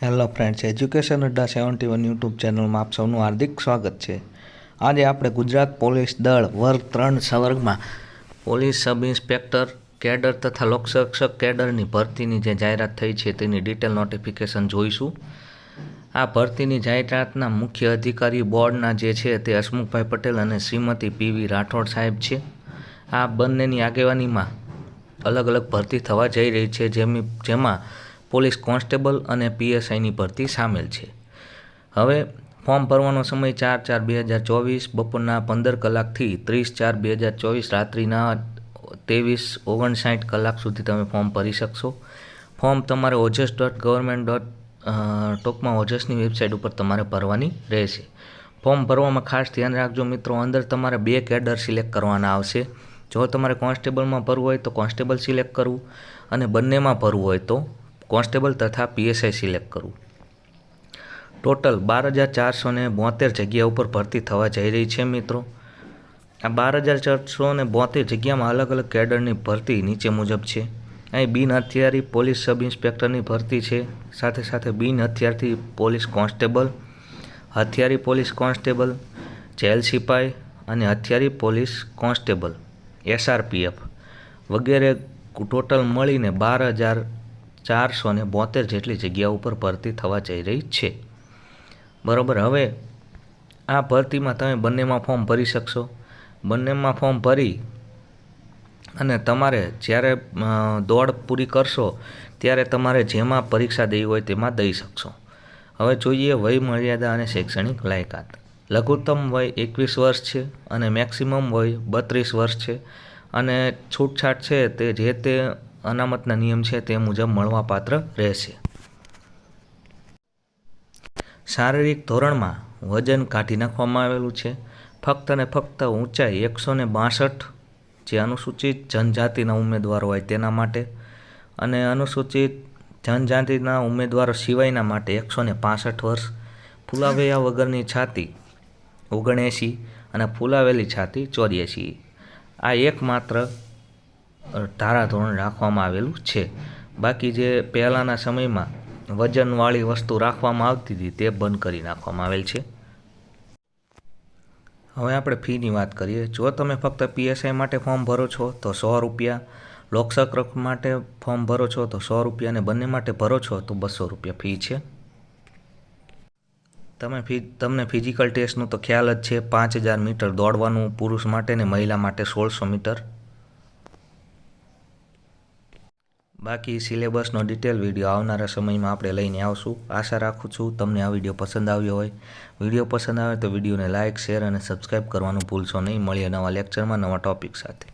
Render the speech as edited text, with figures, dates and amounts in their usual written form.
Hello friends, education અડ્ડા 71 YouTube ચેનલમાં આપ સૌનું હાર્દિક સ્વાગત છે। આજે આપણે ગુજરાત પોલીસ દળ વર્ગ 3 સંવર્ગમાં પોલીસ સબ ઇન્સ્પેક્ટર કેડર તથા લોકરક્ષક કેડરની ભરતીની જે જાહેરાત થઈ છે તેની ડિટેલ નોટિફિકેશન જોઈશું। આ ભરતીની જાહેરાતના મુખ્ય અધિકારી બોર્ડના જે છે તે હસમુખભાઈ પટેલ અને શ્રીમતી પીવી રાઠોડ સાહેબ છે। આ બંનેની આગેવાનીમાં અલગ અલગ ભરતી થવા જઈ રહી છે, જેમાં પોલીસ કોન્સ્ટેબલ અને પીએસઆઈની ભરતી સામેલ છે। હવે ફોર્મ ભરવાનો સમય 4/4/2024 બપોરના 15 કલાકથી 30/4/2024 રાત્રિના 23:59 કલાક સુધી તમે ફોર્મ ભરી શકશો। ફોર્મ તમારે ojas.government.ટોકમાં ઓજસની વેબસાઇટ ઉપર તમારે ભરવાની રહેશે। ફોર્મ ભરવામાં ખાસ ધ્યાન રાખજો મિત્રો, અંદર તમારે 2 કેડર સિલેક્ટ કરવાના આવશે। જો તમારે કોન્સ્ટેબલમાં ભરવું હોય તો કોન્સ્ટેબલ સિલેક્ટ કરવું અને બંનેમાં ભરવું હોય તો કોન્સ્ટેબલ તથા પીએસઆઈ સિલેક્ટ કરવું। ટોટલ 12,472 જગ્યા ઉપર ભરતી થવા જઈ રહી છે મિત્રો। આ 12,472 જગ્યામાં અલગ અલગ કેડરની ભરતી નીચે મુજબ છે। અહીં બિન હથિયારી પોલીસ સબ ઇન્સ્પેક્ટરની ભરતી છે, સાથે સાથે બિન હથિયારથી પોલીસ કોન્સ્ટેબલ, હથિયારી પોલીસ કોન્સ્ટેબલ, જેલ સિપાઈ અને હથિયારી પોલીસ કોન્સ્ટેબલ SRPF વગેરે ટોટલ મળીને 12,472 જેટલી જગ્યા ઉપર ભરતી થવા જઈ રહી છે, બરાબર। હવે આ ભરતીમાં તમે બંનેમાં ફોર્મ ભરી શકશો। બંનેમાં ફોર્મ ભરી અને તમારે જ્યારે દોડ પૂરી કરશો ત્યારે તમારે જેમાં પરીક્ષા દેવી હોય તેમાં દઈ શકશો। હવે જોઈએ વય મર્યાદા અને શૈક્ષણિક લાયકાત। લઘુત્તમ વય 21 વર્ષ છે અને મેક્સિમમ વય 32 વર્ષ છે અને છૂટછાટ છે તે જે તે અનામતના નિયમ છે તે મુજબ મળવાપાત્ર રહેશે। શારીરિક ધોરણમાં વજન કાઢી નાખવામાં આવેલું છે। ફક્ત અને ફક્ત ઊંચાઈ 162 જે અનુસૂચિત જનજાતિના ઉમેદવારો હોય તેના માટે અને અનુસૂચિત જનજાતિના ઉમેદવારો સિવાયના માટે 165 વર્ષ, ફુલાવૈયા વગરની છાતી 79 અને ફુલાવેલી છાતી 84। આ એકમાત્ર ધારાધોરણ રાખવામાં આવેલું છે। બાકી જે પહેલાંના સમયમાં વજનવાળી વસ્તુ રાખવામાં આવતી હતી તે બંધ કરી નાખવામાં આવેલ છે। હવે આપણે ફીની વાત કરીએ। જો તમે ફક્ત પીએસઆઈ માટે ફોર્મ ભરો છો તો 100 રૂપિયા, લોકરક્ષક માટે ફોર્મ ભરો છો તો 100 રૂપિયા અને બંને માટે ભરો છો તો 200 રૂપિયા ફી છે। તમને ફિઝિકલ ટેસ્ટનું તો ખ્યાલ જ છે, 5000 મીટર દોડવાનું પુરુષ માટે ને મહિલા માટે 1600 મીટર। બાકી સિલેબસનો ડિટેલ વિડીયો આવનારા સમયમાં આપણે લઈને આવશું। આશા રાખું છું તમને આ વિડીયો પસંદ આવ્યો હોય। વિડીયો પસંદ આવે તો વિડીયોને લાઇક, શેર અને સબસ્ક્રાઈબ કરવાનું ભૂલશો નહીં। મળીએ નવા લેક્ચરમાં નવા ટોપિક સાથે।